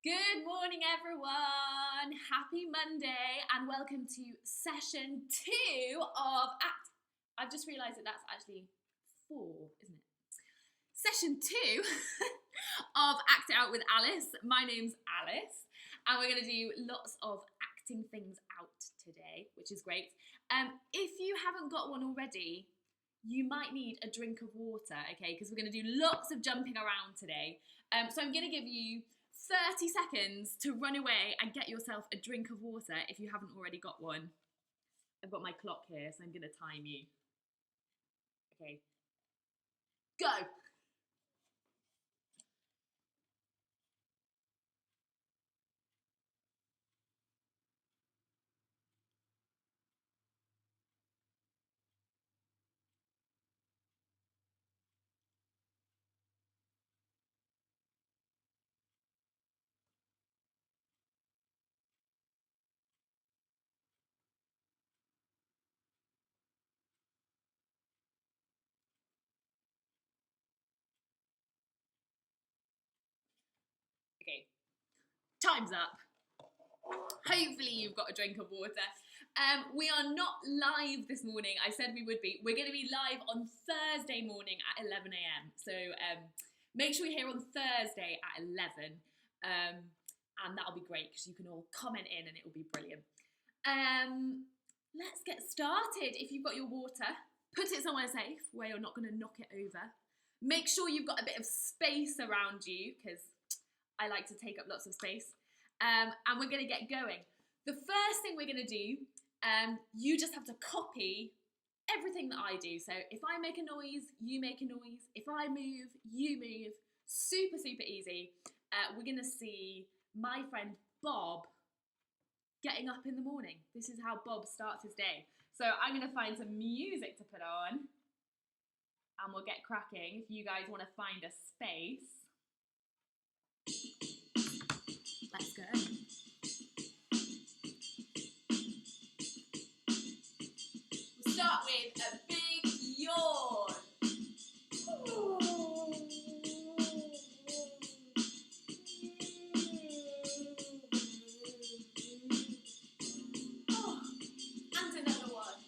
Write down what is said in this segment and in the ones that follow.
Good morning, everyone. Happy Monday, and welcome to session 2 of Act. I've just realised that that's actually 4, isn't it? Session 2 of Act It Out with Alice. My name's Alice, and we're going to do lots of acting things out today, which is great. If you haven't got one already, you might need a drink of water, okay? Because we're going to do lots of jumping around today. So I'm going to give you 30 seconds to run away and get yourself a drink of water if you haven't already got one. I've got my clock here, so I'm going to time you. Okay. Go! Okay. Time's up. Hopefully you've got a drink of water. We are not live this morning. I said we would be. We're going to be live on Thursday morning at 11 a.m. So make sure you're here on Thursday at 11. And that'll be great because you can all comment in and it will be brilliant. Let's get started. If you've got your water, put it somewhere safe where you're not going to knock it over. Make sure you've got a bit of space around you because I like to take up lots of space. And we're going to get going. The first thing we're going to do, you just have to copy everything that I do. So if I make a noise, you make a noise. If I move, you move. Super, super easy. We're going to see my friend Bob getting up in the morning. This is how Bob starts his day. So I'm going to find some music to put on and we'll get cracking. If you guys want to find a space. Let's go. We'll start with a big yawn. Oh, and another one.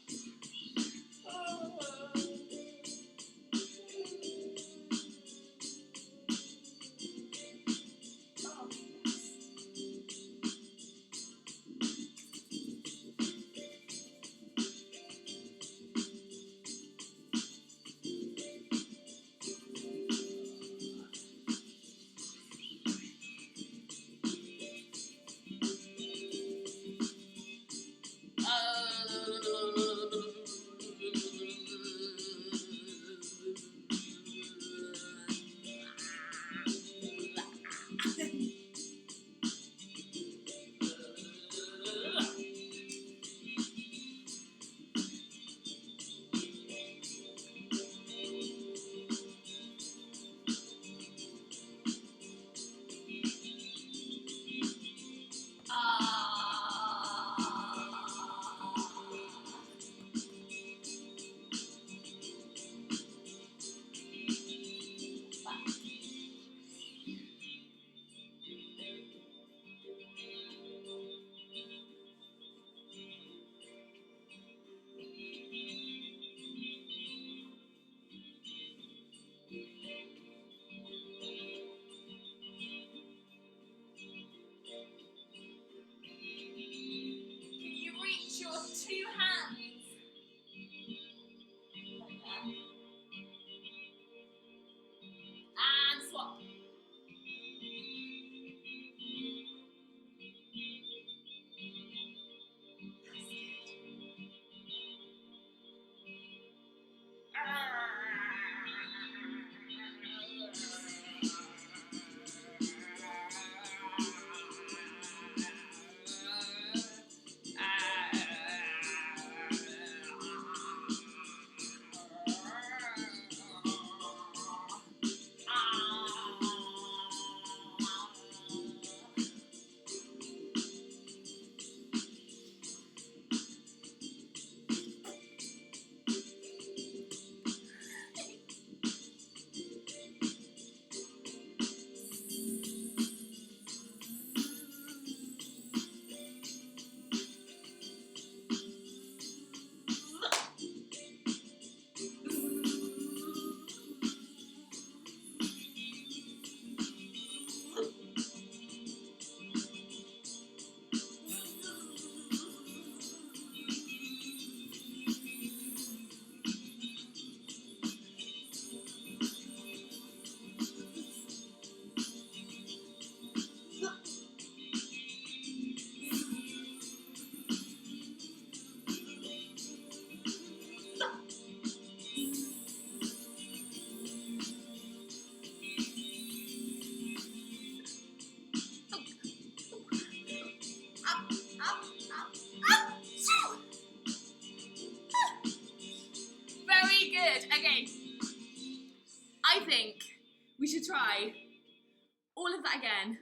of that again,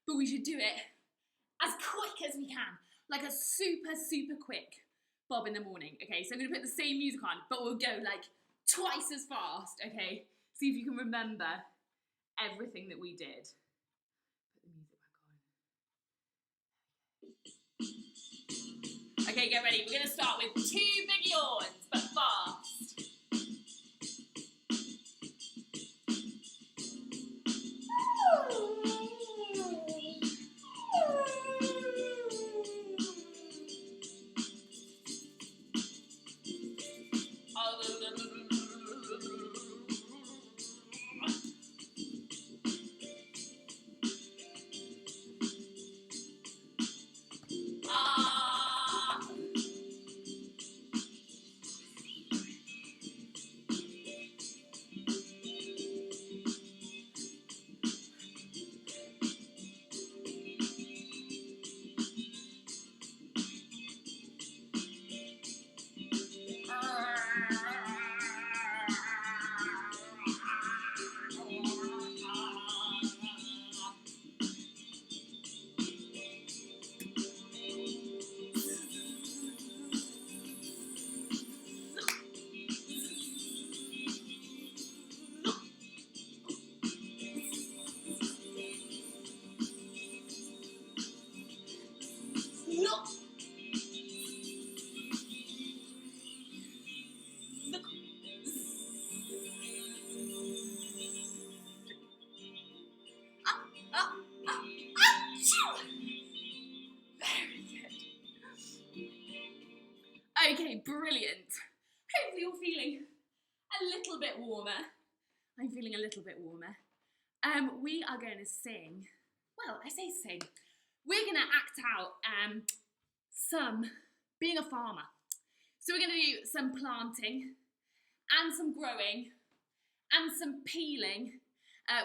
but we should do it as quick as we can. Like a super, super quick bob in the morning. Okay, so I'm gonna put the same music on, but we'll go like twice as fast, okay? See if you can remember everything that we did. Put the music back on. Okay, get ready. We're gonna start with 2 big yawns, but fast. Okay, brilliant. Hopefully you're feeling a little bit warmer. I'm feeling a little bit warmer. We are going to sing. Well, I say sing. We're going to act out some being a farmer. So we're going to do some planting and some growing and some peeling.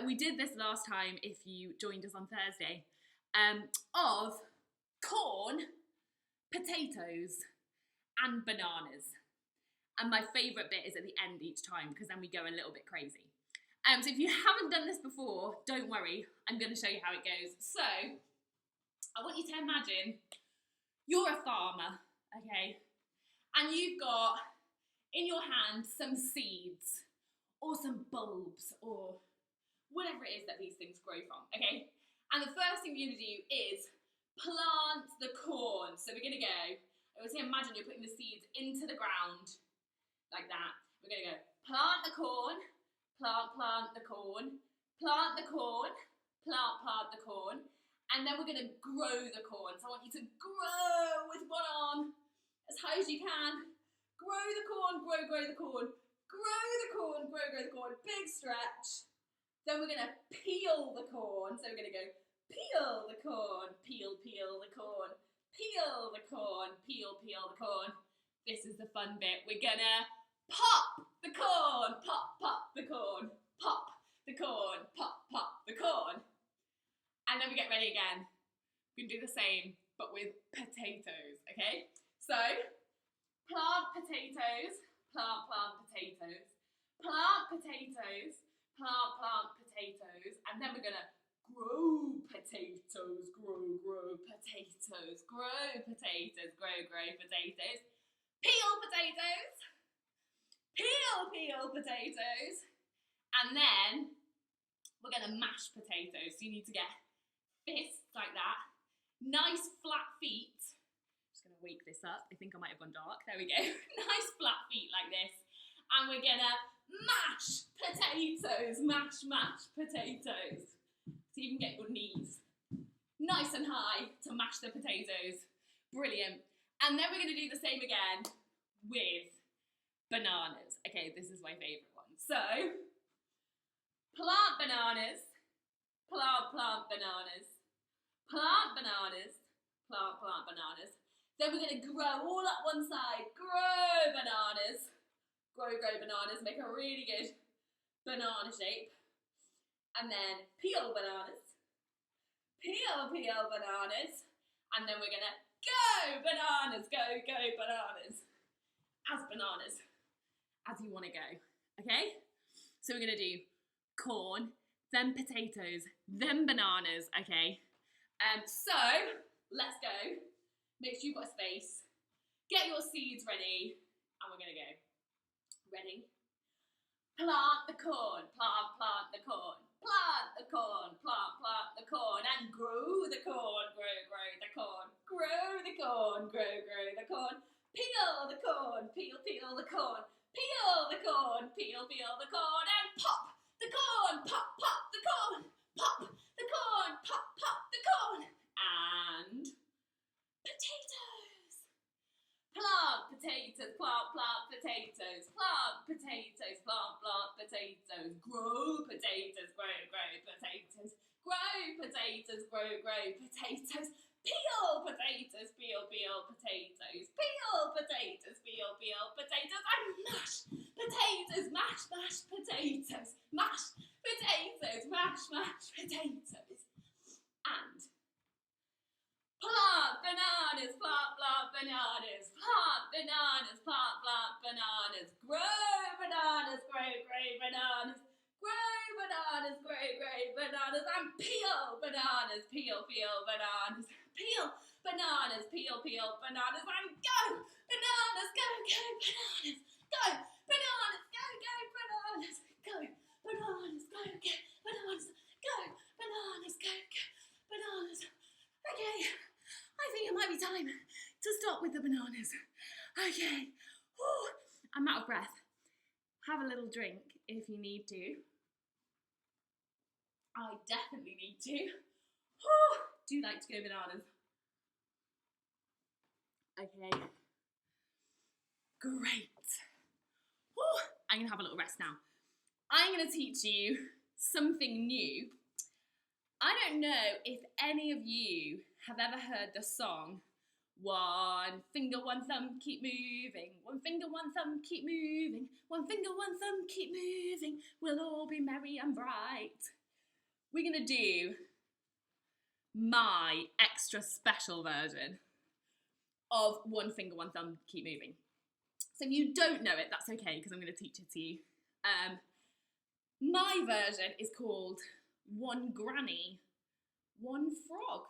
We did this last time, if you joined us on Thursday, of corn, potatoes, and bananas. And my favourite bit is at the end each time, because then we go a little bit crazy. So if you haven't done this before, don't worry, I'm going to show you how it goes. So, I want you to imagine you're a farmer, okay? And you've got in your hand some seeds, or some bulbs, or whatever it is that these things grow from, okay? And the first thing we're going to do is plant the corn. So we're going to go, I want you to imagine you're putting the seeds into the ground, like that. We're going to go, plant the corn, plant the corn, plant the corn, plant the corn, and then we're going to grow the corn. So I want you to grow with one arm as high as you can. Grow the corn, grow the corn, grow the corn, grow the corn, big stretch. Then we're going to peel the corn. So we're going to go, peel the corn, peel the corn, peel the corn, peel the corn. This is the fun bit. We're going to pop the corn, pop the corn, pop the corn, pop the corn. And then we get ready again. We can do the same, but with potatoes, okay? So, plant potatoes, plant potatoes, plant potatoes, plant potatoes, and then we're gonna grow potatoes, grow potatoes, grow potatoes, grow potatoes, peel potatoes, peel potatoes, and then we're gonna mash potatoes. So you need to get fists like that, nice flat feet. Just gonna wake this up. I think I might have gone dark. There we go. Nice flat feet like this, and we're gonna mash potatoes, mash potatoes. So you can get your knees nice and high to mash the potatoes. Brilliant. And then we're gonna do the same again with bananas. Okay, this is my favourite one. So, plant bananas, plant bananas, plant bananas, plant bananas. Then we're going to grow all up one side, grow bananas, grow bananas, make a really good banana shape. And then peel bananas, peel bananas. And then we're going to go bananas, go bananas. As bananas, as you want to go, okay? So we're going to do corn, then potatoes, then bananas, okay? So, let's go. Make sure you've got a space. Get your seeds ready, and we're gonna go. Ready? Plant the corn, plant the corn. Plant the corn, plant the corn, and grow the corn, grow the corn. Grow the corn, grow the corn. Peel the corn, peel the corn. Peel the corn, peel the corn, and pop the corn, pop the corn. Pop the corn, pop the corn. And potatoes. Plant potatoes, plant potatoes, plant potatoes, plant potatoes, grow potatoes, grow potatoes, grow potatoes, grow potatoes, peel potatoes, peel potatoes, peel potatoes, peel potatoes, and mash potatoes, mash potatoes, mash potatoes, mash potatoes, and plant bananas, plant bananas, plant bananas, plant bananas, grow bananas, grow bananas, grow bananas, grow bananas, and peel bananas, peel bananas, peel bananas, peel bananas, and go bananas, go bananas, go bananas, go bananas, go bananas, go bananas, go bananas, go bananas. Okay. I think it might be time to stop with the bananas. Okay. Whew. I'm out of breath. Have a little drink if you need to. I definitely need to. Whew. Do like to go bananas. Okay. Great. Whew. I'm going to have a little rest now. I'm going to teach you something new. I don't know if any of you have ever heard the song, one finger, one thumb, keep moving. One finger, one thumb, keep moving. One finger, one thumb, keep moving. We'll all be merry and bright. We're going to do my extra special version of one finger, one thumb, keep moving. So if you don't know it, that's okay, because I'm going to teach it to you. My version is called one granny, one frog.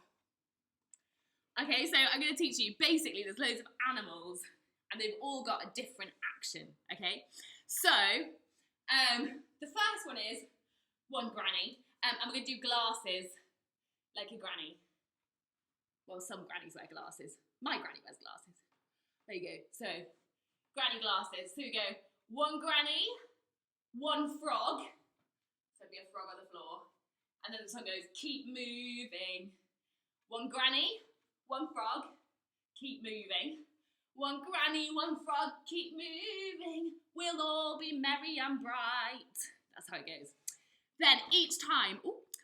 Okay, so I'm going to teach you, basically there's loads of animals and they've all got a different action, okay? So, the first one is one granny, and we're going to do glasses like a granny. Well, some grannies wear glasses. My granny wears glasses. There you go. So, granny glasses. So we go, one granny, one frog. So it'd be a frog on the floor. And then the song goes, keep moving. One granny, one frog, keep moving. One granny, one frog, keep moving. We'll all be merry and bright. That's how it goes. Then each time,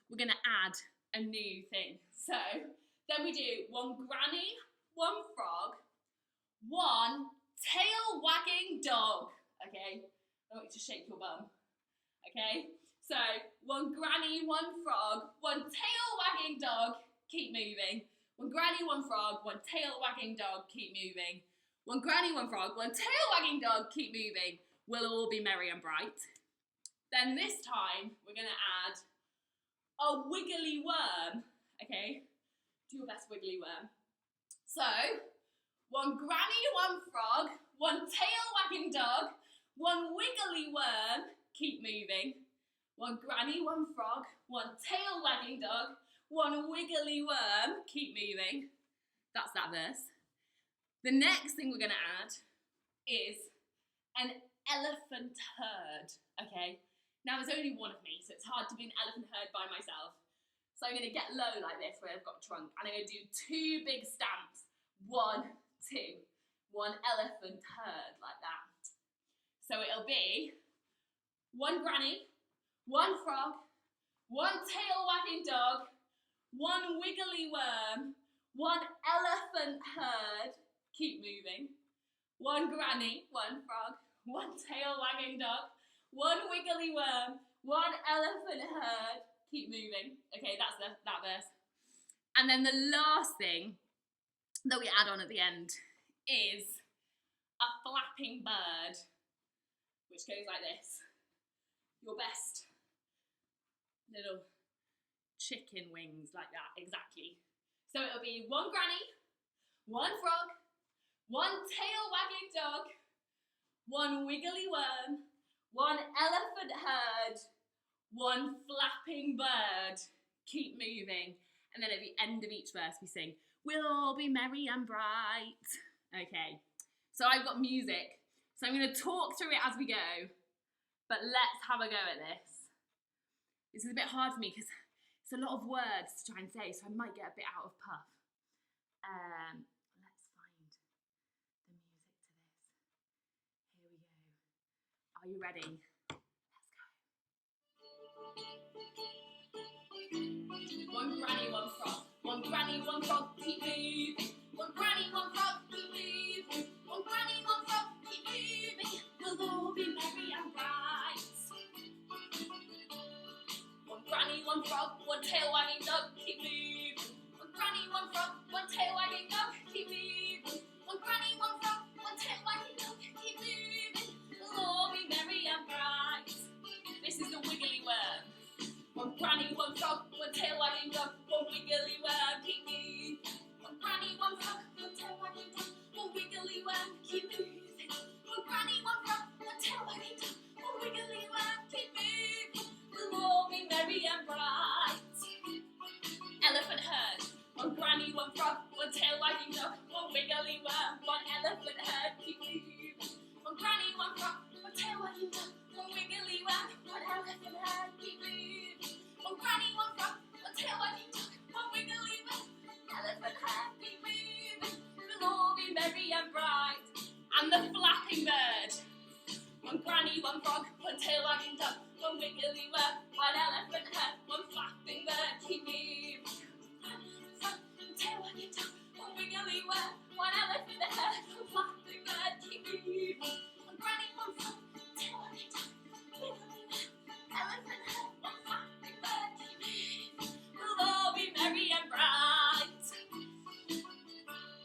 we're going to add a new thing. So then we do one granny, one frog, one tail wagging dog. Okay? I want you to shake your bum. Okay? So, one granny, one frog, one tail wagging dog, keep moving. One granny, one frog, one tail wagging dog, keep moving. One granny, one frog, one tail wagging dog, keep moving. We'll all be merry and bright. Then this time, we're going to add a wiggly worm. Okay? Do your best wiggly worm. So, one granny, one frog, one tail wagging dog, one wiggly worm, keep moving. One granny, one frog, one tail wagging dog, one wiggly worm, keep moving. That's that verse. The next thing we're going to add is an elephant herd, okay? Now there's only one of me, so it's hard to be an elephant herd by myself. So I'm going to get low like this where I've got a trunk, and I'm going to do two big stamps. 1, 2. One elephant herd like that. So it'll be one granny, one frog, one tail wagging dog, one wiggly worm, one elephant herd, keep moving. One granny, one frog, one tail wagging dog, one wiggly worm, one elephant herd, keep moving. Okay, that's that verse. And then the last thing that we add on at the end is a flapping bird, which goes like this. Your best little chicken wings like that, exactly. So it'll be one granny, one frog, one tail wagging dog, one wiggly worm, one elephant herd, one flapping bird. Keep moving. And then at the end of each verse we sing, we'll all be merry and bright. Okay, so I've got music. So I'm going to talk through it as we go, but let's have a go at this. This is a bit hard for me because it's a lot of words to try and say, so I might get a bit out of puff. Let's find the music to this. Here we go. Are you ready? One granny, one frog. One granny, one frog, keep moving. One granny, one frog, keep moving. One granny, one frog, keep moving. We'll all be merry and bright. One granny, one frog, one tail wagging dog, keep moving. One granny, one frog, one tail wagging dog, keep moving. One granny, one frog, one tail wagging dog, keep moving. We'll all be merry and bright. This is the wiggly worm. One granny, one frog, one tail wagging dog, one wiggly worm, keep moving. One granny, one frog, one tail wagging dog, one wiggly worm, keep moving. One granny, one frog, one tail wagging dog, one wiggly worm, keep moving. We'll all be merry and bright. Elephant herd. One granny, one frog, one tail wagging dog, one wiggly worm, one elephant herd, keep moving. One granny, one frog, one tail wagging dog, one wiggly worm, one elephant herd, keep moving. One granny, one frog, one tail wagging dog, one wiggly worm, elephant herd, keep moving. We'll all be merry and bright. And the flapping bird. One granny, one frog, one tail wagging dog, one wiggly worm, one elephant herd, one flapping bird, keep moving. One tail wagging dog, one wiggly worm, one elephant herd, one flapping bird, keep moving. One granny, one frog, one tail wagging dog, wiggly worm, elephant herd, one flapping bird, keep moving. We'll all be merry and bright.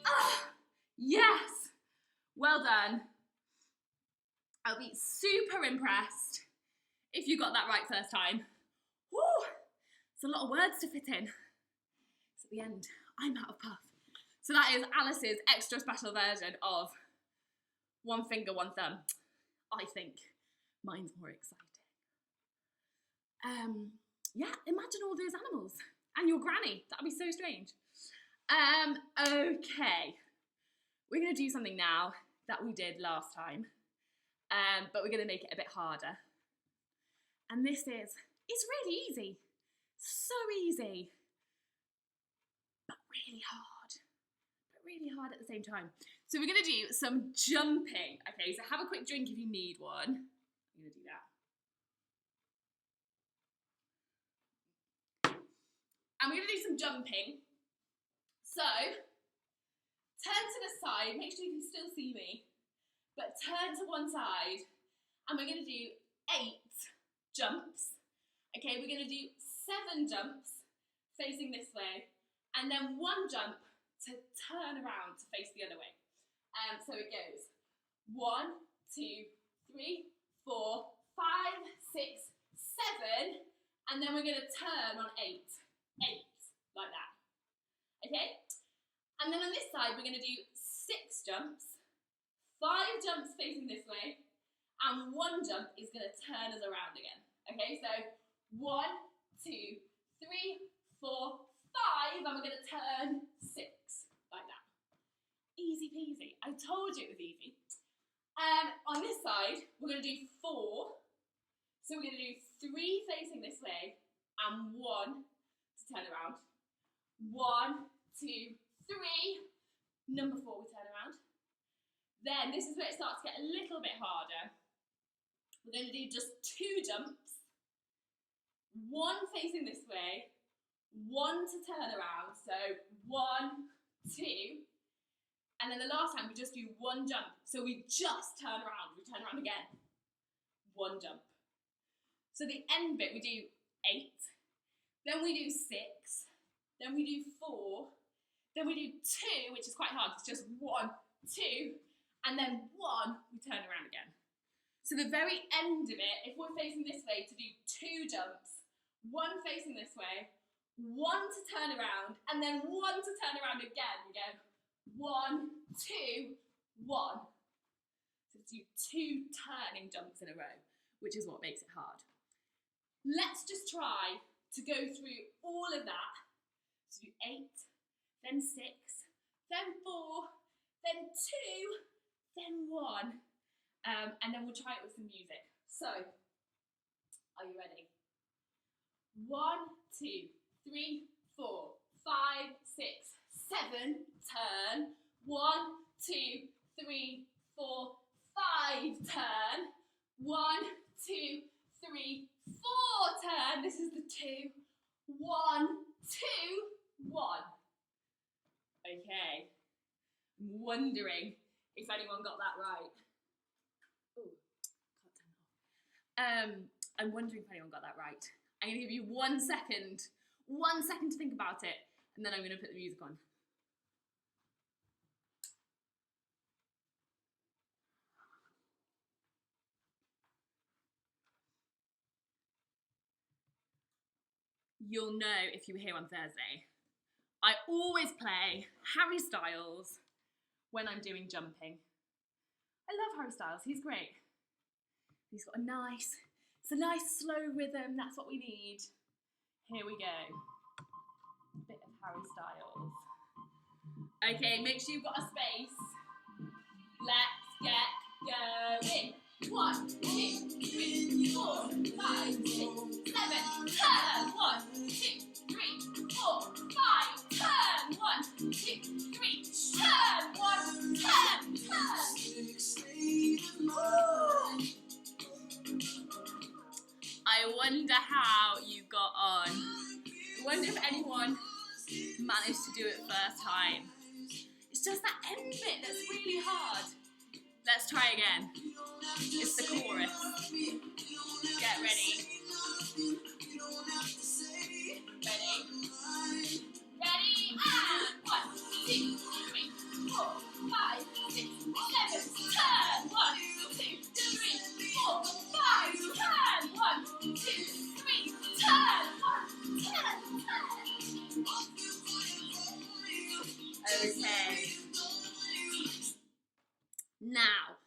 Ah, yes, well done. I'll be super impressed if you got that right first time. Woo! It's a lot of words to fit in. So at the end, I'm out of puff. So that is Alice's extra special version of One Finger, One Thumb. I think mine's more exciting. Yeah, imagine all those animals and your granny. That'd be so strange. Okay. We're going to do something now that we did last time. But we're going to make it a bit harder. And this is, it's really easy. So easy. But really hard. But really hard at the same time. So we're going to do some jumping. Okay, so have a quick drink if you need one. I'm going to do that. And we're going to do some jumping. So, turn to the side. Make sure you can still see me. But turn to one side, and we're going to do 8 jumps. Okay, we're going to do 7 jumps facing this way, and then 1 jump to turn around to face the other way. So it goes 1, 2, 3, 4, 5, 6, 7, and then we're going to turn on 8. 8, like that. Okay? And then on this side, we're going to do 6 jumps. 5 jumps facing this way, and 1 jump is going to turn us around again. Okay, so 1, 2, 3, 4, 5, and we're going to turn 6, like that. Easy peasy. I told you it was easy. On this side, we're going to do 4. So we're going to do 3 facing this way, and 1 to turn around. 1, 2, 3. Number 4, we turn around. Then this is where it starts to get a little bit harder. We're going to do just 2 jumps. 1 facing this way, 1 to turn around. So 1, 2. And then the last time we just do 1 jump. So we just turn around. We turn around again. 1 jump. So the end bit we do 8. Then we do 6. Then we do 4. Then we do 2, which is quite hard. It's just 1, 2. And then 1, we turn around again. So the very end of it, if we're facing this way, to do 2 jumps, one facing this way, one to turn around, and then one to turn around again. We go 1, 2, 1. So do 2 turning jumps in a row, which is what makes it hard. Let's just try to go through all of that. So do 8, then 6, then 4, then 2, then 1. And then we'll try it with some music. So, are you ready? 1, 2, 3, 4, 5, 6, 7, turn. 1, 2, 3, 4, 5, turn. 1, 2, 3, 4, turn. This is the 2. 1, 2, 1. Okay. I'm wondering if anyone got that right. Ooh, can't turn it off. I'm wondering if anyone got that right. I'm going to give you 1 second to think about it, and then I'm going to put the music on. You'll know if you were here on Thursday. I always play Harry Styles when I'm doing jumping. I love Harry Styles, he's great. He's got a nice slow rhythm, that's what we need. Here we go. A bit of Harry Styles. Okay, make sure you've got a space. Let's get going. 1, 2, 3, 4, 5, 6, 7, turn. 1, 2, 3, 4, 5, turn. 1, 2, 3, turn. 1, turn. I wonder how you got on. I wonder if anyone managed to do it first time. It's just that end bit that's really hard. Let's try again. It's the chorus. Get ready. Ready, and 1, 2, 3, 4, 5, 6, 7, turn. 1, 2, 3, 4, 5, turn. 1, 2, 3, turn. 1, turn. Okay. Now,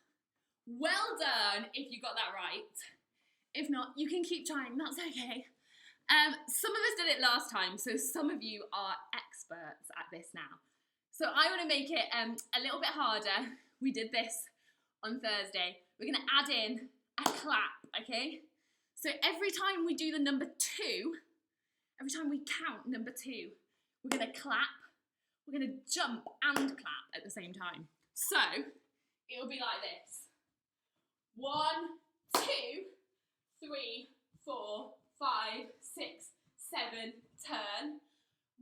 well done if you got that right. If not, you can keep trying, that's okay. Some of us did it last time, so some of you are experts at this now. So I want to make it a little bit harder. We did this on Thursday. We're going to add in a clap, okay? So every time we do the number 2, every time we count number 2, we're going to clap, we're going to jump and clap at the same time. So it'll be like this. 1, 2, 3, 4, 5, 6, 7, turn.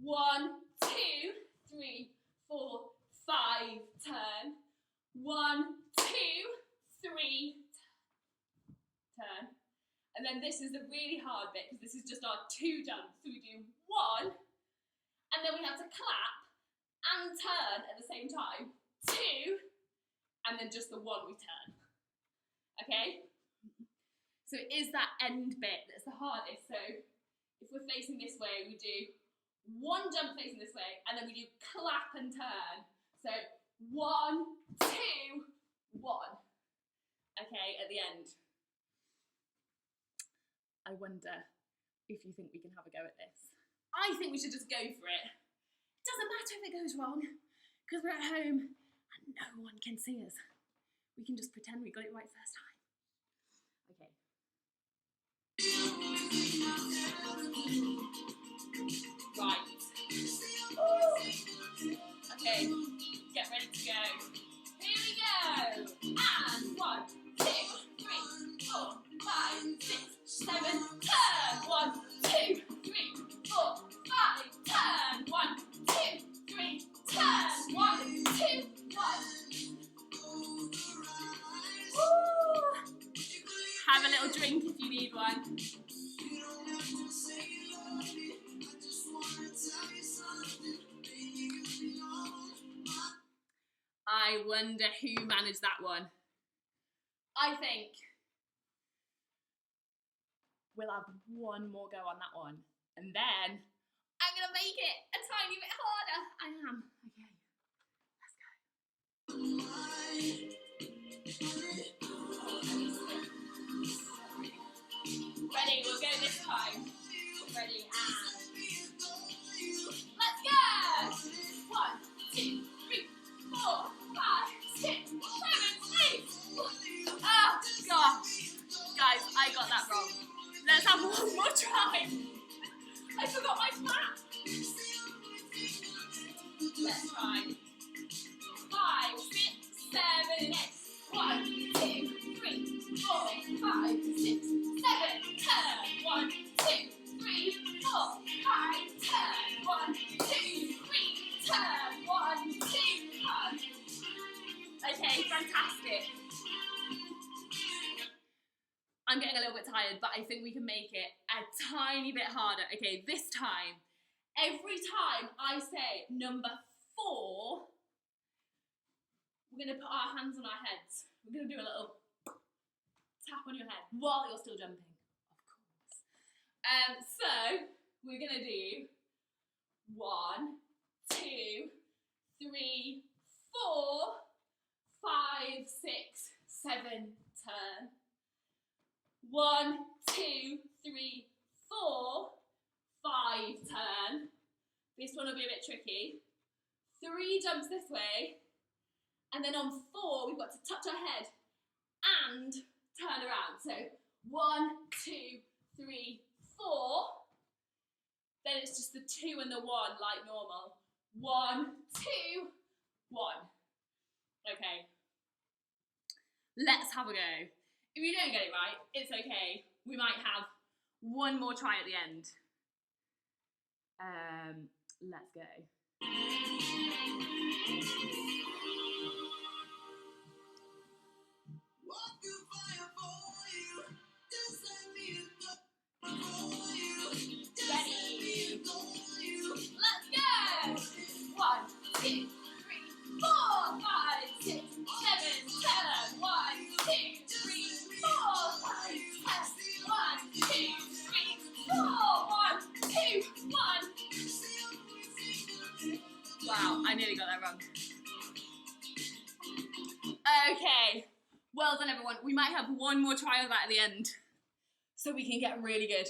1, 2, 3, 4, 5, turn. 1, 2, 3, turn. And then this is the really hard bit because this is just our 2 jumps. So we do 1, and then we have to clap and turn at the same time. 2, and then just the 1 we turn. Okay? So it is that end bit that's the hardest. So if we're facing this way, we do 1 jump facing this way, and then we do clap and turn. So 1, 2, 1. Okay, at the end. I wonder if you think we can have a go at this. I think we should just go for it. It doesn't matter if it goes wrong, because we're at home and no one can see us. We can just pretend we got it right first time. Okay. Right. Okay, get ready to go. Here we go. And 1, 2, 3, 4, 5, 6, 7, turn. 1, 2, 3, 4, 5, turn. 1, 2, 3, turn. 1, 2, 1. Woo! Have a little drink if you need one. I wonder who managed that one. I think we'll have one more go on that one. And then I'm going to make it a tiny bit harder. I am. Okay. Let's go. Ready? We'll go this time. Ready? And let's go! 1, 2, 3, 4, 5, 6, 7, 8. Oh, gosh. Guys, I got that wrong. Let's have one more try. I forgot my map. Let's try. 5, 6, 7, 8. 1, 2, 3, 4, 5, 6, 7. Turn. 1, 2, 3, 4, 5. Turn. 1, 2, 3. Turn. 1, 2, 5. Okay, fantastic. I'm getting a little bit tired, but I think we can make it a tiny bit harder. Okay, this time, every time I say number 4, we're going to put our hands on our heads. We're going to do a little tap on your head while you're still jumping, of course. So, we're going to do 1, 2, 3, 4, 5, 6, 7, turn. 1, 2, 3, 4, 5, turn. This one will be a bit tricky. 3 jumps this way, and then on 4, we've got to touch our head and turn around. So 1, 2, 3, 4. Then it's just the 2 and the 1 like normal. 1, 2, 1. Okay. Let's have a go. If you don't get it right, it's okay. We might have one more try at the end. Let's go. Ready? Let's go! 1, 2, 3, 4, 5, 6, 7, turn. 1, 2, 3, 4, 5, 10. 1, 2, 3, 4, 1, 2, 1. Wow, I nearly got that wrong. Okay, well done everyone. We might have one more try of that at the end, so we can get really good.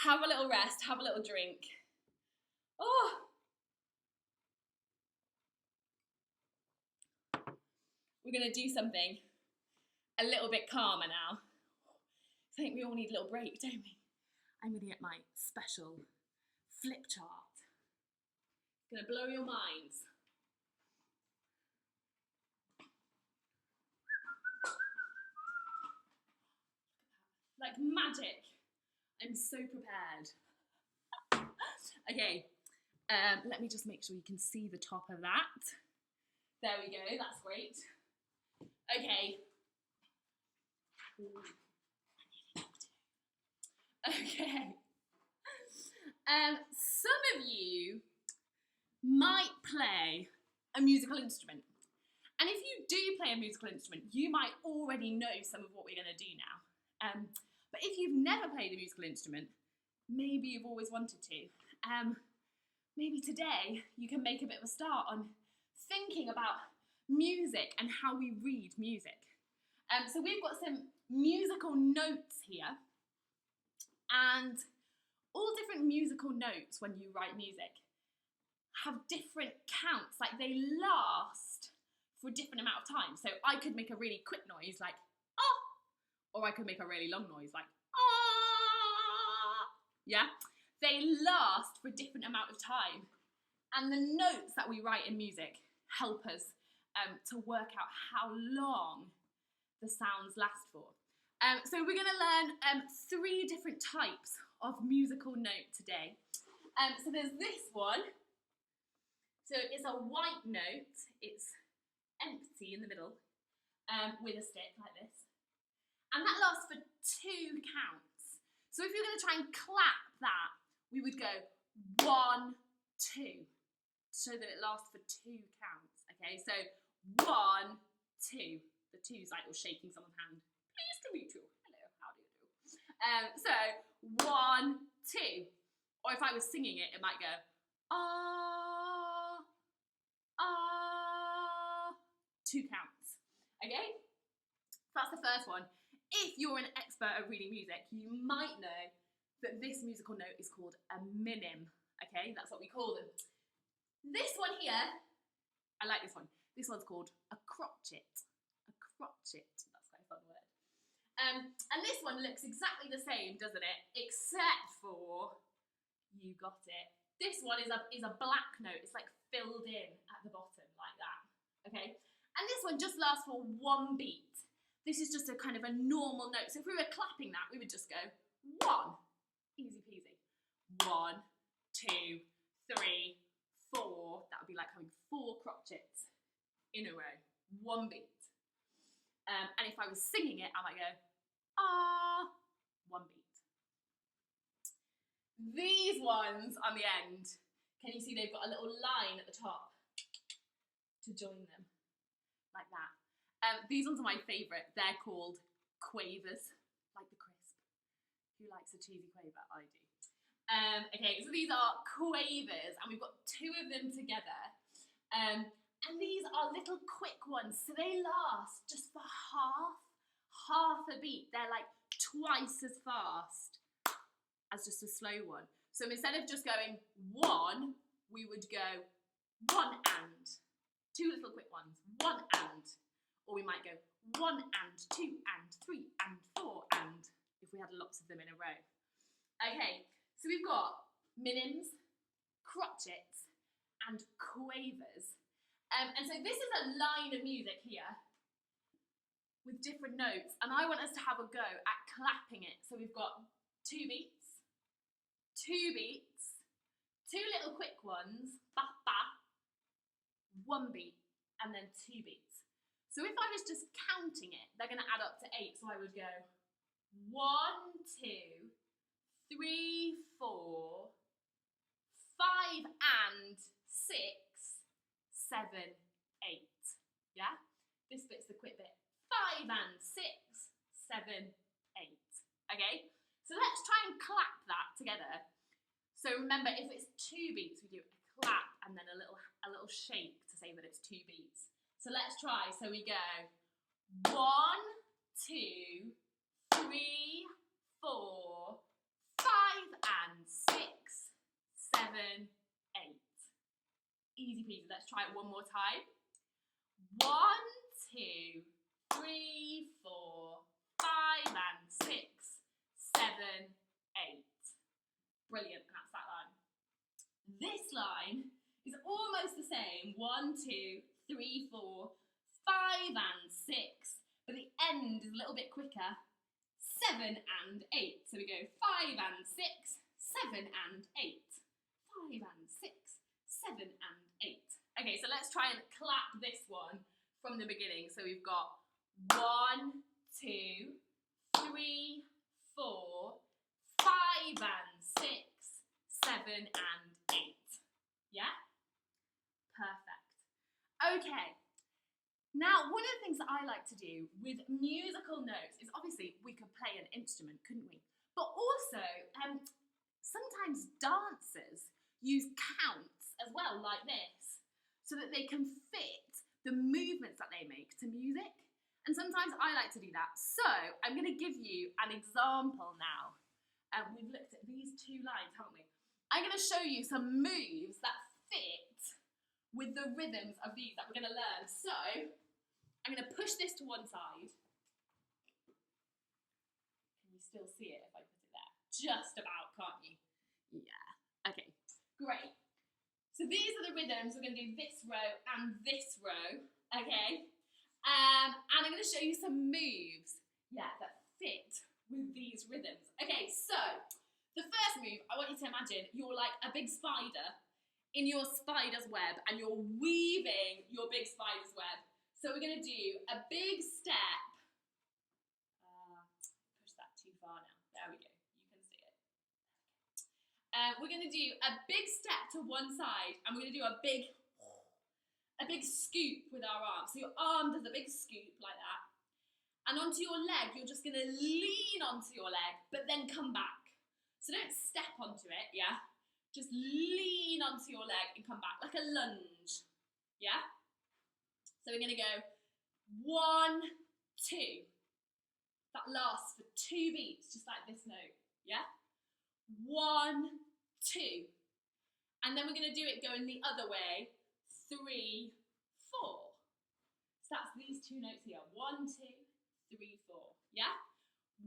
Have a little rest, have a little drink. Oh. We're gonna do something a little bit calmer now. I think we all need a little break, don't we? I'm gonna get my special flip chart. It's gonna blow your minds. Like magic. I'm so prepared. Okay, let me just make sure you can see the top of that. There we go, that's great. Okay. Okay. Some of you might play a musical instrument. And if you do play a musical instrument, you might already know some of what we're going to do now. But if you've never played a musical instrument, maybe you've always wanted to. Maybe today you can make a bit of a start on thinking about music and how we read music. So we've got some musical notes here, and all different musical notes when you write music have different counts, like they last for a different amount of time. So I could make a really quick noise like ah, or I could make a really long noise like ah. Yeah, they last for a different amount of time, and the notes that we write in music help us to work out how long the sounds last for. So we're going to learn 3 different types of musical note today. So there's this one. So it's a white note. It's empty in the middle with a stick like this. And that lasts for 2 counts. So if you're going to try and clap that, we would go 1, 2, so that it lasts for 2 counts. Okay, so 1, 2. The 2's like you're shaking someone's hand. Pleased to meet you. Hello, how do you do? So 1, 2. Or if I was singing it, it might go ah, ah. 2 counts. Okay? That's the first one. If you're an expert at reading music, you might know that this musical note is called a minim. Okay, that's what we call them. This one here, I like this one. This one's called a crotchet. A crotchet. That's quite a fun word. And this one looks exactly the same, doesn't it? Except for you got it. This one is a black note. It's like filled in at the bottom like that. Okay, and this one just lasts for 1 beat. This is just a kind of a normal note. So if we were clapping that, we would just go 1. Easy peasy. 1, 2, 3, 4. That would be like having 4 crotchets in a row. 1 beat. And if I was singing it, I might go ah. 1 beat. These ones on the end, can you see they've got a little line at the top to join them? Like that. These ones are my favourite. They're called quavers, like the crisp. Who likes a cheesy quaver? I do. Okay, so these are quavers, and we've got 2 of them together. And these are little quick ones, so they last just for half a beat. They're like twice as fast as just a slow one. So instead of just going 1, we would go 1 and. 2 little quick ones, 1 and. Or we might go 1 and, 2 and, 3 and, 4 and, if we had lots of them in a row. Okay, so we've got minims, crotchets, and quavers. And so this is a line of music here with different notes, and I want us to have a go at clapping it. So we've got 2 beats, 2 beats, 2 little quick ones, ba ba, 1 beat, and then 2 beats. So if I was just counting it, they're going to add up to 8. So I would go 1, 2, 3, 4, 5 and 6, 7, 8. Yeah? This bit's the quick bit. 5 and 6, 7, 8. Okay? So let's try and clap that together. So remember, if it's 2 beats, we do a clap and then a little shake to say that it's 2 beats. So let's try. So we go 1, 2, 3, 4, 5 and 6, 7, 8. Easy peasy. Let's try it one more time. 1, 2, 3, 4, 5 and 6, 7, 8. Brilliant. And that's that line. This line is almost the same. 1, 2, 3, 4, 5 and 6, but the end is a little bit quicker. 7 and 8. So we go 5 and 6, 7 and 8. 5 and 6, 7 and 8. Okay, so let's try and clap this one from the beginning. So we've got 1, 2, 3, 4, 5 and 6, 7 and 8. Yeah? Perfect. Okay, now one of the things that I like to do with musical notes is obviously we could play an instrument, couldn't we? But also, sometimes dancers use counts as well, like this, so that they can fit the movements that they make to music. And sometimes I like to do that. So I'm going to give you an example now. We've looked at these 2 lines, haven't we? I'm going to show you some moves that fit with the rhythms of these that we're going to learn. So, I'm going to push this to one side. Can you still see it if I put it there? Just about, can't you? Yeah. Okay, great. So these are the rhythms. We're going to do this row and this row, okay? And I'm going to show you some moves, yeah, that fit with these rhythms. Okay, so the first move, I want you to imagine you're like a big spider in your spider's web and you're weaving your big spider's web. So we're going to do a big step. Push that too far now. There we go. You can see it. We're going to do a big step to one side and we're going to do a big scoop with our arm. So your arm does a big scoop like that. And onto your leg, you're just gonna lean onto your leg, but then come back. So don't step onto it, yeah? Just lean onto your leg and come back, like a lunge, yeah? So we're gonna go 1, 2. That lasts for 2 beats, just like this note, yeah? 1, 2. And then we're gonna do it going the other way, 3, 4. So that's these 2 notes here, 1, 2, 3, 4, yeah?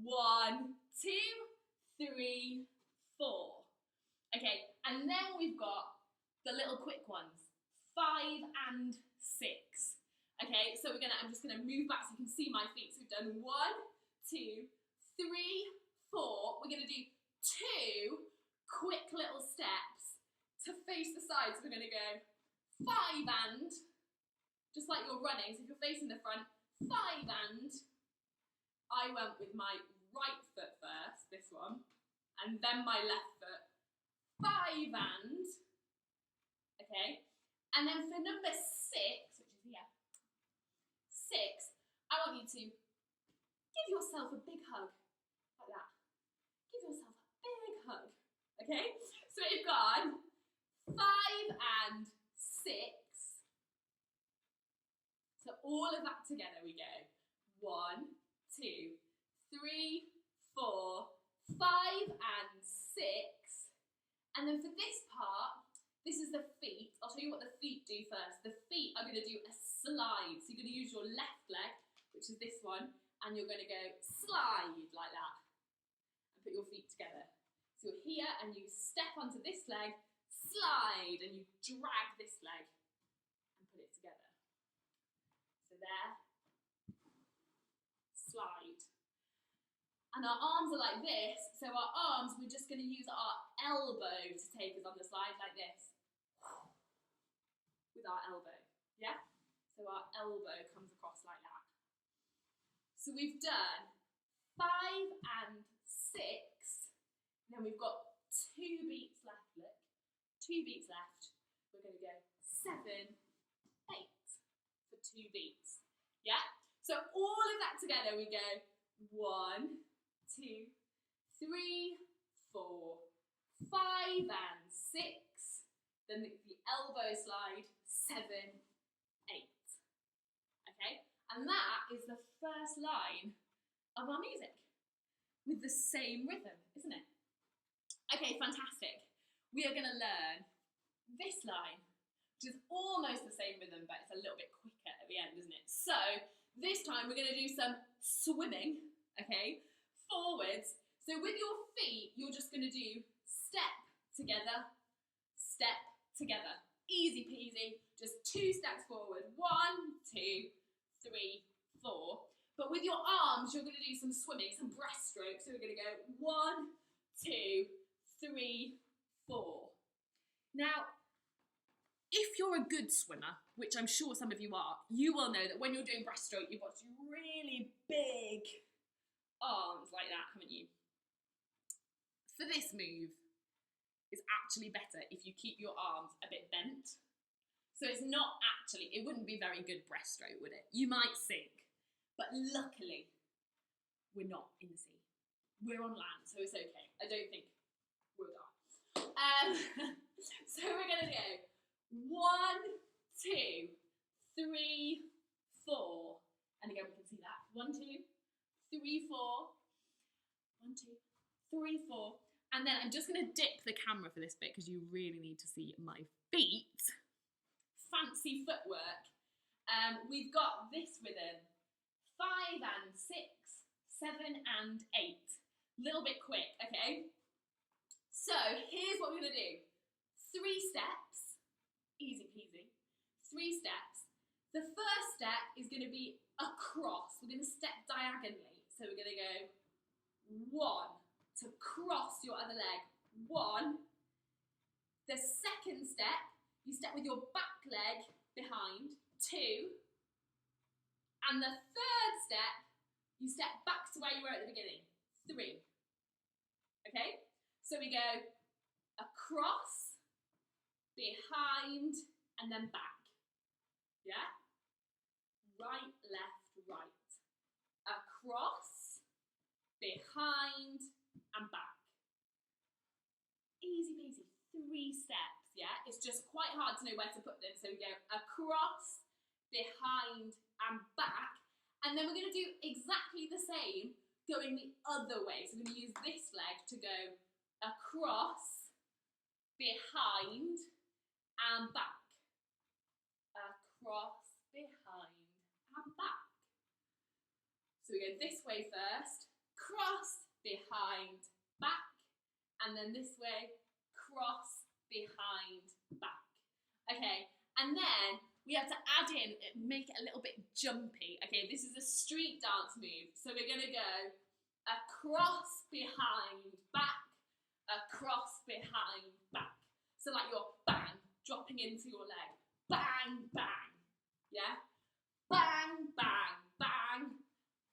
1, 2, 3, 4. Okay, and then we've got the little quick ones, 5 and 6. Okay, so I'm just gonna move back so you can see my feet. So we've done 1, 2, 3, 4. We're gonna do 2 quick little steps to face the side. So we're gonna go 5 and, just like you're running. So if you're facing the front, 5 and, I went with my right foot first, this one, and then my left foot, 5 and, okay, and then for number 6, which is here, 6, I want you to give yourself a big hug, like that. Give yourself a big hug, okay? So we've gone 5 and 6. So all of that together we go. 1, 2, 3, 4, 5 and 6. And then for this part, this is the feet. I'll show you what the feet do first. The feet are going to do a slide. So you're going to use your left leg, which is this one, and you're going to go slide like that. And put your feet together. So you're here and you step onto this leg, slide, and you drag this leg and put it together. So there, slide. And our arms are like this, so our arms, we're just going to use our elbow to take us on the slide like this. With our elbow, yeah? So our elbow comes across like that. So we've done 5 and 6, then we've got 2 beats left, look. 2 beats left. We're going to go 7, 8 for 2 beats, yeah? So all of that together we go 1, 2, 3, 4, 5 and 6, then the elbow slide, 7, 8. Okay, and that is the first line of our music with the same rhythm, isn't it? Okay, fantastic. We are going to learn this line, which is almost the same rhythm, but it's a little bit quicker at the end, isn't it? So this time we're going to do some swimming, okay? Forwards. So with your feet, you're just going to do step together, step together. Easy peasy, just 2 steps forward. 1, 2, 3, 4. But with your arms, you're going to do some swimming, some breaststroke. So we're going to go 1, 2, 3, 4. Now, if you're a good swimmer, which I'm sure some of you are, you will know that when you're doing breaststroke, you've got to do really big arms like that, haven't you? For this move, it's actually better if you keep your arms a bit bent. So it's not actually, it wouldn't be very good breaststroke, would it? You might sink, but luckily, we're not in the sea. We're on land, so it's okay. I don't think we'll die. So we're gonna go 1, 2, 3, 4. And again, we can see that. 1, 2, 3, 4. 1, 2, 3, 4. And then I'm just going to dip the camera for this bit because you really need to see my feet. Fancy footwork. We've got this rhythm. 5 and 6, 7 and 8. Little bit quick, okay? So here's what we're going to do. 3 steps. Easy peasy. 3 steps. The first step is going to be across. We're going to step diagonally. So we're going to go 1 to cross your other leg. 1. The second step, you step with your back leg behind. 2. And the third step, you step back to where you were at the beginning. 3. Okay? So we go across, behind, and then back. Yeah? Right, left, right. across, behind, and back. Easy peasy, 3 steps, yeah? It's just quite hard to know where to put them. So we go across, behind, and back. And then we're going to do exactly the same going the other way. So we're going to use this leg to go across, behind, and back. Across, behind, and back. So we go this way first, cross, behind, back, and then this way, cross, behind, back. Okay, and then we have to add in, make it a little bit jumpy. Okay, this is a street dance move. So we're gonna go across, behind, back, across, behind, back. So like you're bang, dropping into your leg, bang, bang, yeah? Bang, bang, bang,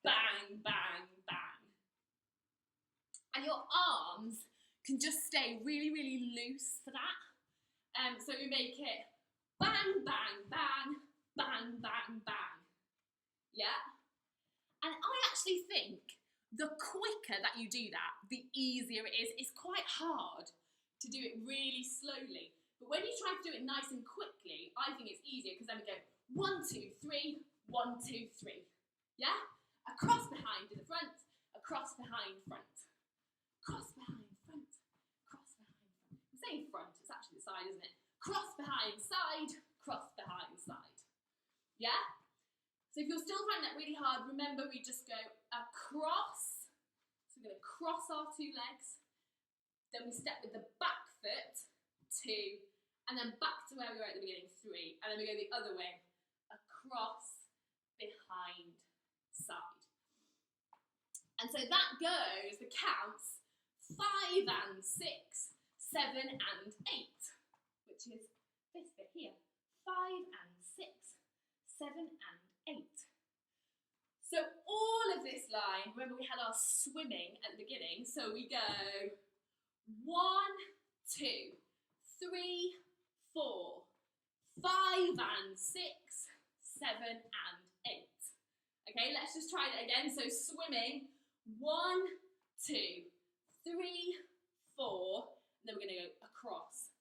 bang, bang, bang. And your arms can just stay really, really loose for that. So we make it bang, bang, bang, bang, bang, bang. Yeah? And I actually think the quicker that you do that, the easier it is. It's quite hard to do it really slowly. But when you try to do it nice and quickly, I think it's easier because then we go 1, 2, 3, 1, 2, 3. Yeah? Across, behind, to the front, across, behind, front. Cross, behind, front, cross, behind, front. I'm saying front, it's actually the side, isn't it? Cross, behind, side, cross, behind, side. Yeah? So if you're still finding that really hard, remember we just go across. So we're going to cross our 2 legs. Then we step with the back foot, 2, and then back to where we were at the beginning, 3. And then we go the other way, across, behind, side. And so that goes, the counts, 5 and 6, 7 and 8, which is this bit here. 5 and 6, 7 and 8. So all of this line, remember we had our swimming at the beginning, so we go 1, 2, 3, 4, 5 and 6, 7 and 8. Okay, let's just try that again. So swimming, 1, 2, 3, 4, and then we're going to go across.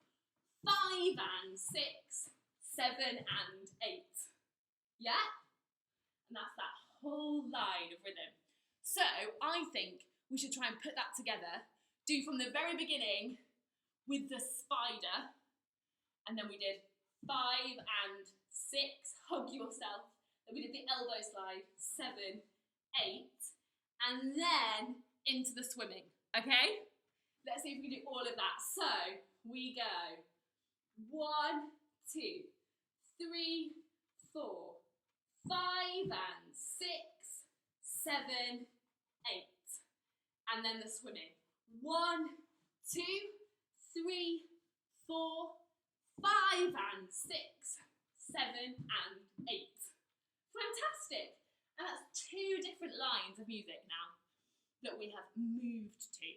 5 and 6, 7 and 8. Yeah? And that's that whole line of rhythm. So I think we should try and put that together. Do from the very beginning with the spider, and then we did 5 and 6, hug yourself. Then we did the elbow slide, 7, 8, and then into the swimming, okay? Let's see if we can do all of that. So we go 1, 2, 3, 4, 5 and 6, 7, 8, and then the swimming. 1, 2, 3, 4, 5 and 6, 7 and 8. Fantastic! And that's 2 different lines of music now that we have moved to.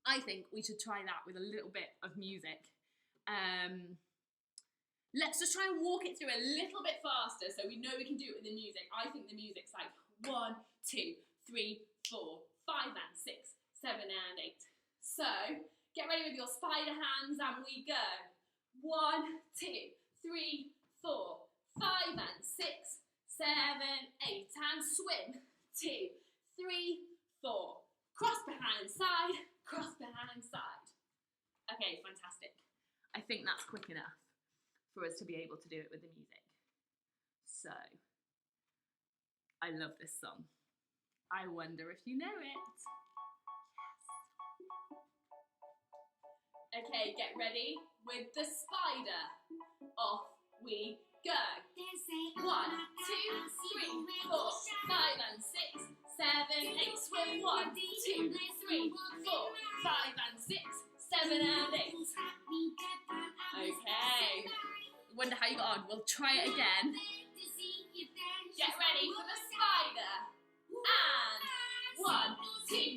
I think we should try that with a little bit of music. Let's just try and walk it through a little bit faster so we know we can do it with the music. I think the music's like 1, 2, 3, 4, 5 and 6, 7 and 8. So get ready with your spider hands and we go 1, 2, 3, 4, 5 and 6, 7, 8 and swim. 2, 3, 4. Cross behind side, cross behind side. Okay, fantastic. I think that's quick enough for us to be able to do it with the music. So, I love this song. I wonder if you know it. Yes. Okay, get ready with the spider. Off we go. 1, 2, 3, 4, 5 and 6, 7, 8. Swim 1, 2, 3, 4, 5 and 6, 7 and 8. Okay. Wonder how you got on. We'll try it again. Get ready for the spider. And 1, 2, 3,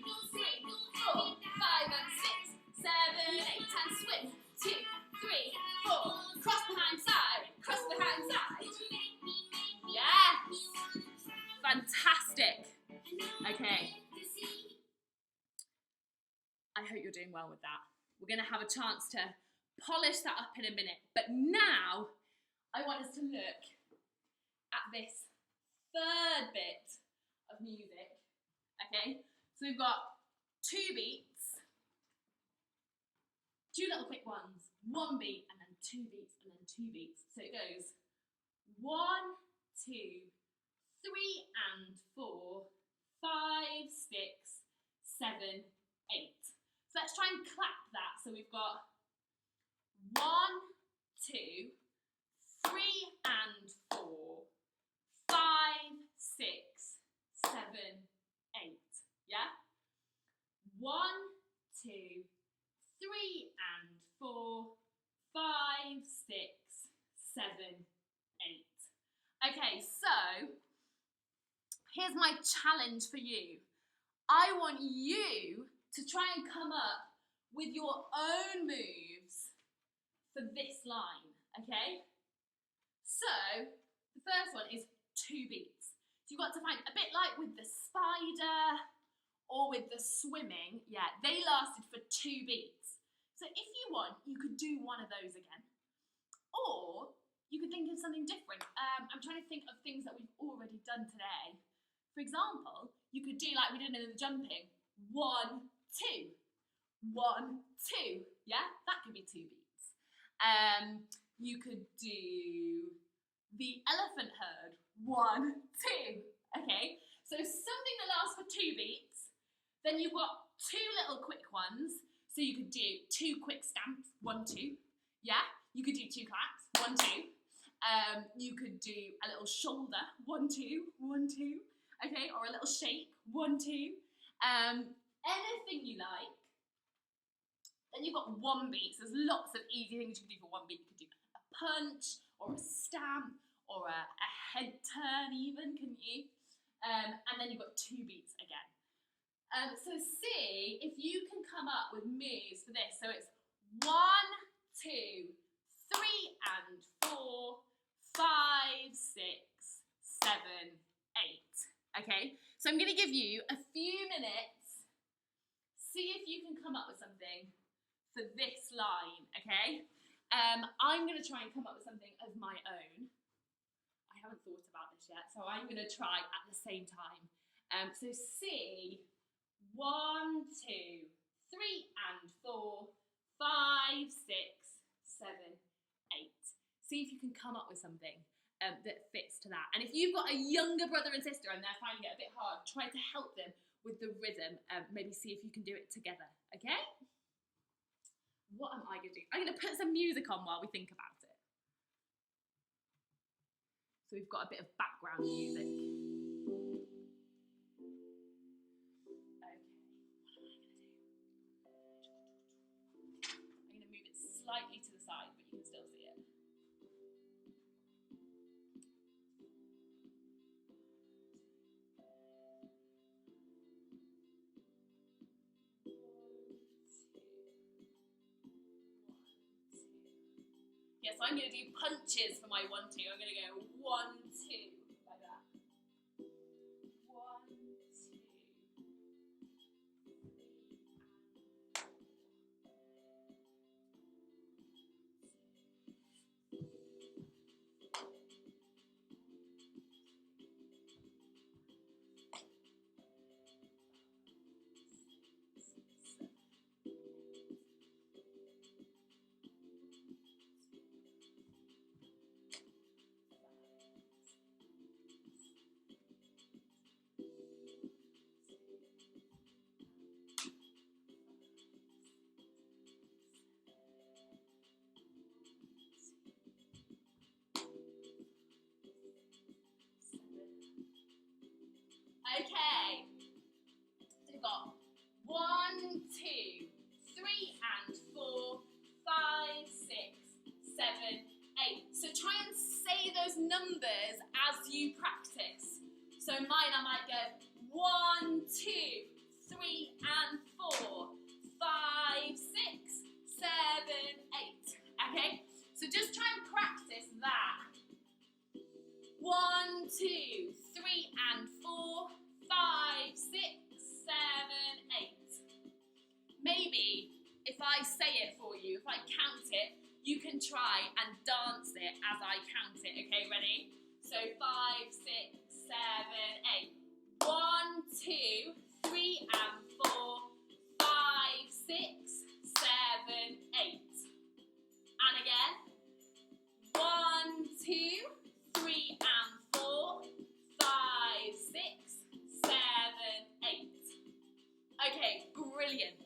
4, 5 and 6, 7, 8 and swim. 2, 3, 4. Cross behind side. Cross behind side. Yes. Fantastic. hope you're doing well with that. We're going to have a chance to polish that up in a minute. But now I want us to look at this third bit of music. Okay, so we've got 2 beats, 2 little quick ones, 1 beat, and then 2 beats, and then 2 beats. So it goes 1, 2, 3 and 4, 5, 6, 7, 8. So let's try and clap that. So we've got 1, 2, 3 and 4, 5, 6, 7, 8. Yeah? 1, 2, 3 and 4, 5, 6, 7, 8. Okay, so here's my challenge for you. I want you to try and come up with your own moves for this line, okay? So the first one is 2 beats. So you've got to find, a bit like with the spider or with the swimming, yeah, they lasted for 2 beats. So if you want, you could do one of those again. Or you could think of something different. I'm trying to think of things that we've already done today. For example, you could do like we did in the jumping, 1, 2, 1, 2. Yeah, that could be 2 beats. You could do the elephant herd, 1, 2. Okay, so something that lasts for 2 beats. Then you've got 2 little quick ones. So you could do 2 quick stamps, 1, 2. Yeah, you could do 2 claps, 1, 2. You could do a little shoulder, 1, 2, 1, 2. Okay, or a little shake, 1, 2. Anything you like. Then you've got 1 beat. So there's lots of easy things you can do for 1 beat. You could do a punch, or a stamp, or a head turn even, couldn't you? And then you've got 2 beats again. So see if you can come up with moves for this. So it's 1, 2, 3 and 4, 5, 6, 7, 8. Okay, so I'm going to give you a few minutes. See if you can come up with something for this line, okay? I'm going to try and come up with something of my own. I haven't thought about this yet, so I'm going to try at the same time. So see, 1, 2, 3 and 4, 5, 6, 7, 8. See if you can come up with something that fits to that. And if you've got a younger brother and sister and they're finding it a bit hard, try to help them with the rhythm. Maybe see if you can do it together, okay? What am I going to do? I'm going to put some music on while we think about it. So we've got a bit of background music. Slightly to the side, but you can still see it. Yeah, so I'm going to do punches for my 1, 2. I'm going to go 1, 2, like that. 1, 2. Okay, so we've got 1, 2, 3 and 4, 5, 6, 7, 8. So try and say those numbers as you practice. So mine, I might go 1, 2, 3 and 4, 5, 6, 7, 8. Okay, so just try and practice that. 1, 2, 3 and 4, 5, 6, 7, 8. Maybe try and dance it as I count it. Okay, ready? So 5, 6, 7, 8. 1, 2, 3 and 4, 5, 6, 7, 8. And again. 1, 2, 3 and 4, 5, 6, 7, 8. Okay, brilliant.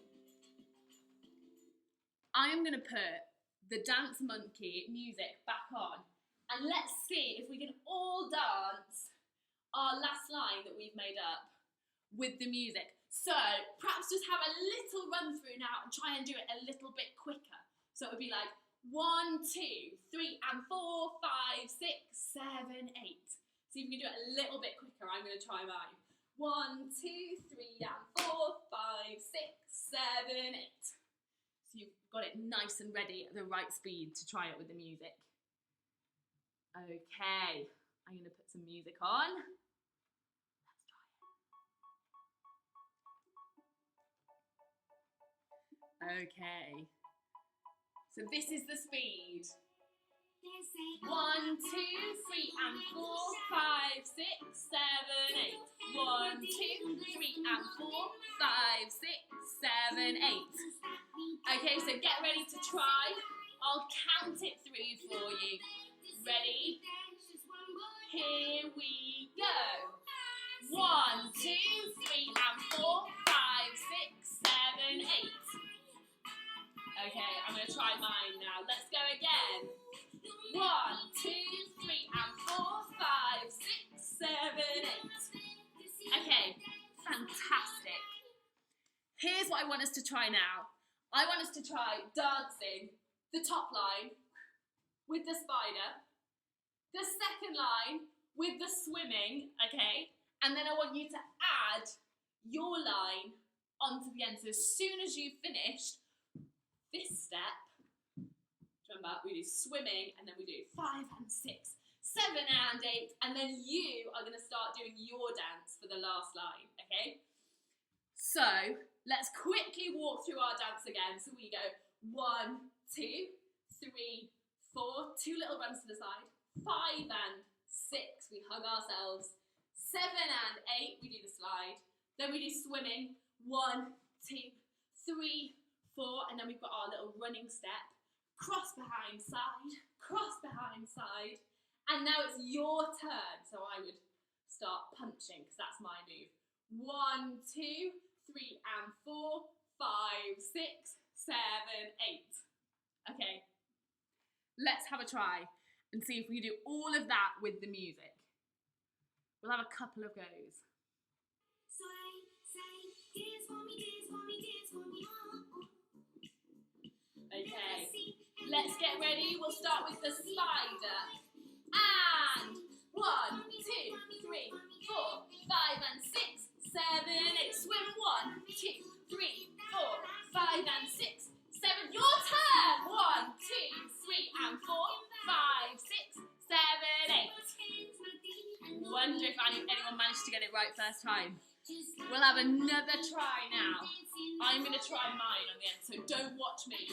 I am going to put the Dance Monkey music back on and let's see if we can all dance our last line that we've made up with the music. So perhaps just have a little run through now and try and do it a little bit quicker. So it would be like 1, 2, 3 and 4, 5, 6, 7, 8. See if you can do it a little bit quicker. I'm going to try mine. 1, 2, 3 and 4, 5, 6, 7, 8. So you've got it nice and ready at the right speed to try it with the music. Okay, I'm going to put some music on. Let's try it. Okay. So this is the speed. 1, 2, 3 and 4, 5, 6, 7, 8. 1, 2, 3 and 4, 5, 6, 7, 8. Okay, so get ready to try. I'll count it through for you. Ready? Here we go. 1, 2, 3 and 4, 5, 6, 7, 8. Okay, I'm going to try mine now. Let's go again. 1, 2, 3 and 4, 5, 6, 7, 8. Okay, fantastic. Here's what I want us to try now. I want us to try dancing the top line with the spider, the second line with the swimming, okay? And then I want you to add your line onto the end. So as soon as you've finished this step, remember, we do swimming and then we do 5 and 6, 7 and 8, and then you are going to start doing your dance for the last line, okay? So let's quickly walk through our dance again. So we go 1, 2, 3, 4, 2 little runs to the side, 5 and 6, we hug ourselves, 7 and 8, we do the slide, then we do swimming, 1, 2, 3, 4, and then we've got our little running step, cross behind side, and now it's your turn. So I would start punching because that's my move. 1, 2, 3 and 4, 5, 6, 7, 8. Okay, let's have a try and see if we do all of that with the music. We'll have a couple of goes. Okay, let's get ready. We'll start with the spider. And 1, 2, 3, 4, 5 and 6, 7, 8. Swim 1, 2, 3, 4, 5 and 6, 7. Your turn. 1, 2, 3 and 4, 5, 6, 7, 8. Wonder if anyone managed to get it right first time. We'll have another try now. I'm going to try mine on the end, so don't watch me.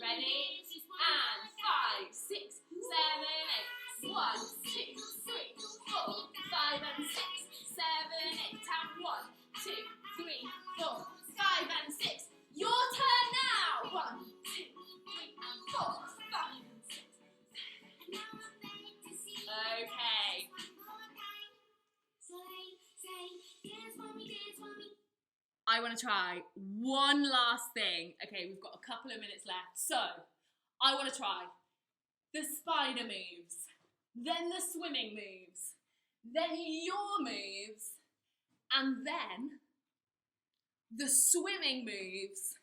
Ready? And 5, 6, 7, 8. 1, 2, 3, 4, 5 and 6, 7, 8. And 1, 2, 3, 4, 5 and 6. Your turn now. 1, 2, 3 and 4, 5 and 6. Okay. I want to try one last thing. Okay, we've got a couple of minutes left. So, I want to try the spider moves, then the swimming moves, then your moves, and then the swimming moves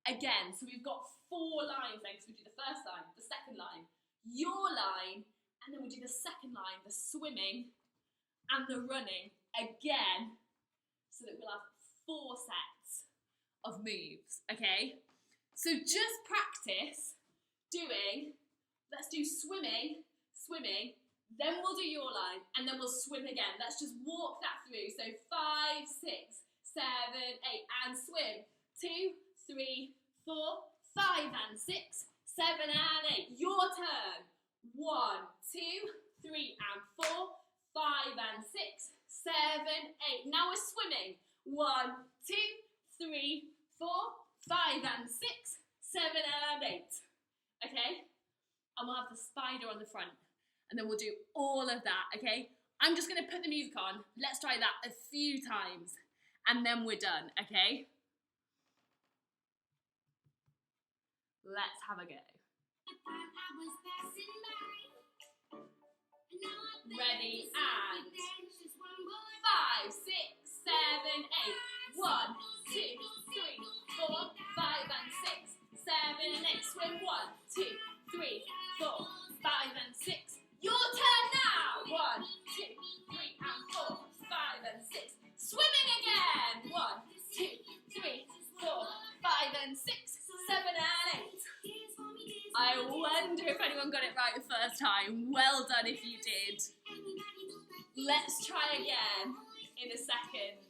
again. So we've got 4 lines then, because we do the first line, the second line, your line, and then we do the second line, the swimming and the running again, so that we'll have 4 sets of moves, okay? So just practice doing, let's do swimming, then we'll do your line, and then we'll swim again. Let's just walk that through. So 5, 6, 7, 8, and swim. 2, 3, 4, 5 and 6, 7 and 8. Your turn. 1, 2, 3 and 4, 5 and 6, 7, 8. Now we're swimming. 1, 2, 3, 4, 5 and 6, 7 and 8. Okay? And we'll have the spider on the front. And then we'll do all of that, okay? I'm just going to put the music on. Let's try that a few times. And then we're done, okay? Let's have a go. Ready, and 5, 6, 7, 8. 1, 2, 3, 4, 5 and 6, 7 and 8. Swim 1, 2, 3, 4, 5 and 6. Your turn now. 1, 2, 3 and 4, 5 and 6. Swimming again. 1, 2, 3, 4, 5 and 6, 7 and 8. I wonder if anyone got it right the first time. Well done if you did. Let's try again in a second.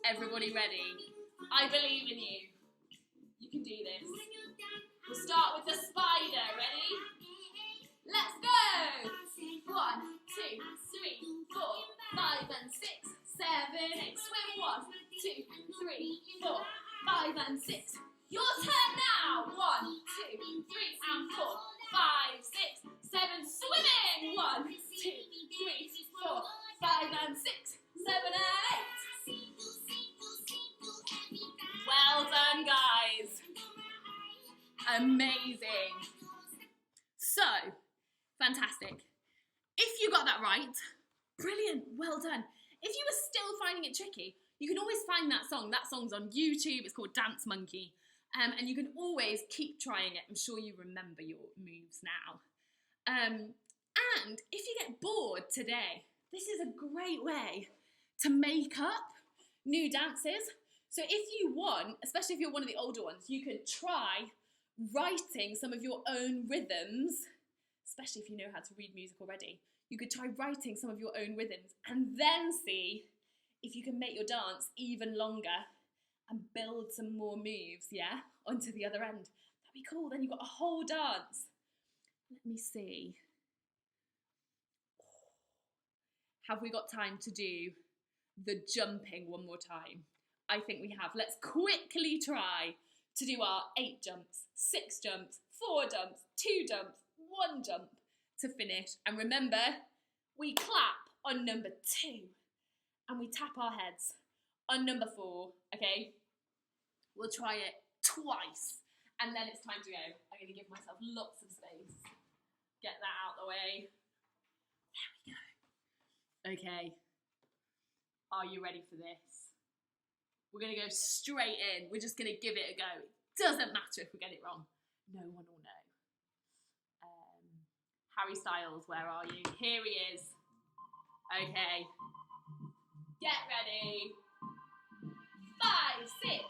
Everybody ready? I believe in you. You can do this. We'll start with the spider. Ready? Let's go! 1, 2, 3, 4, 5 and 6, 7, 8. Swim 1, 2, 3, 4, 5 and 6. Your turn now. 1, 2, 3 and 4, 5, 6, 7. Swimming. 1, 2, 3, 4, 5 and 6, 7 and 8. Well done, guys. Amazing. So, fantastic. If you got that right, brilliant, well done. If you were still finding it tricky, you can always find that song. That song's on YouTube. It's called Dance Monkey. And you can always keep trying it. I'm sure you remember your moves now. And if you get bored today, this is a great way to make up new dances. So if you want, especially if you're one of the older ones, you could try writing some of your own rhythms, especially if you know how to read music already. You could try writing some of your own rhythms and then see if you can make your dance even longer and build some more moves, yeah, onto the other end. That'd be cool. Then you've got a whole dance. Let me see. Have we got time to do the jumping one more time? I think we have. Let's quickly try to do our 8 jumps, 6 jumps, 4 jumps, 2 jumps, 1 jump to finish. And remember, we clap on number 2 and we tap our heads on number 4, okay? We'll try it twice and then it's time to go. I'm going to give myself lots of space. Get that out the way. There we go. Okay. Are you ready for this? We're going to go straight in. We're just going to give it a go. It doesn't matter if we get it wrong. No one will know. Harry Styles, where are you? Here he is. Okay. Get ready. 5, 6,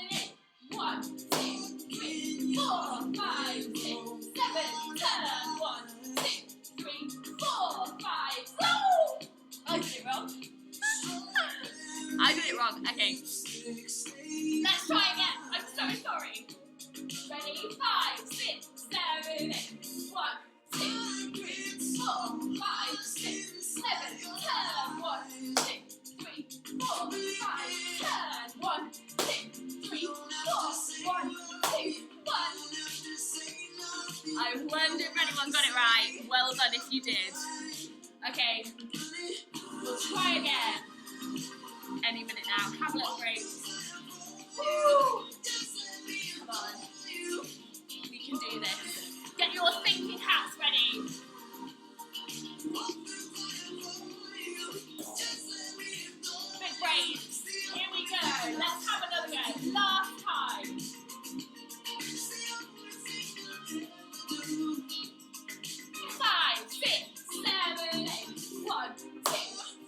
7, 8. 1, 2, 3, 4, 5, 6, 7. Turn. 1, 2, 3, 4, 5. Woo! I did it wrong. I did it wrong. Okay. Let's try again. I'm so sorry. Ready? 5, 6, 7, 8. 1, 2, 3, 4, 5, 6, 7. Turn. 1, 2, 3, 4, 5. Turn. 1, 2, 3, 4. 1, 2, 1. I wonder if anyone got it right. Well done if you did. Okay. We'll try again. Any minute now. Have a little break. Woo! Come on. We can do this. Get your thinking hats ready. Big brains. Here we go. Let's have another go. Last time. 5, 6, 7, 8. 1, 2,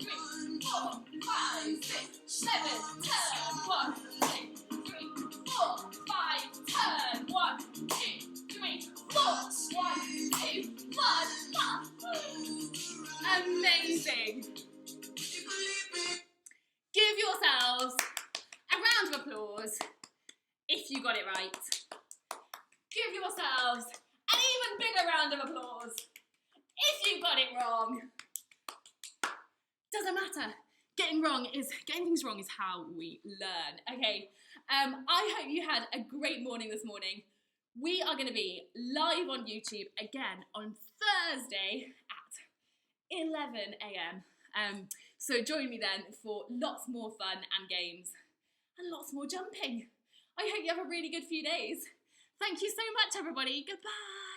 3, 4, 5, 6, 7. Turn. 1, 2, 3, 4, 5. Turn. 1, 2, 3, round of applause. If you got it wrong, doesn't matter. Getting things wrong is how we learn. Okay, I hope you had a great morning this morning. We are going to be live on YouTube again on Thursday at 11 a.m. So join me then for lots more fun and games and lots more jumping. I hope you have a really good few days. Thank you so much, everybody. Goodbye.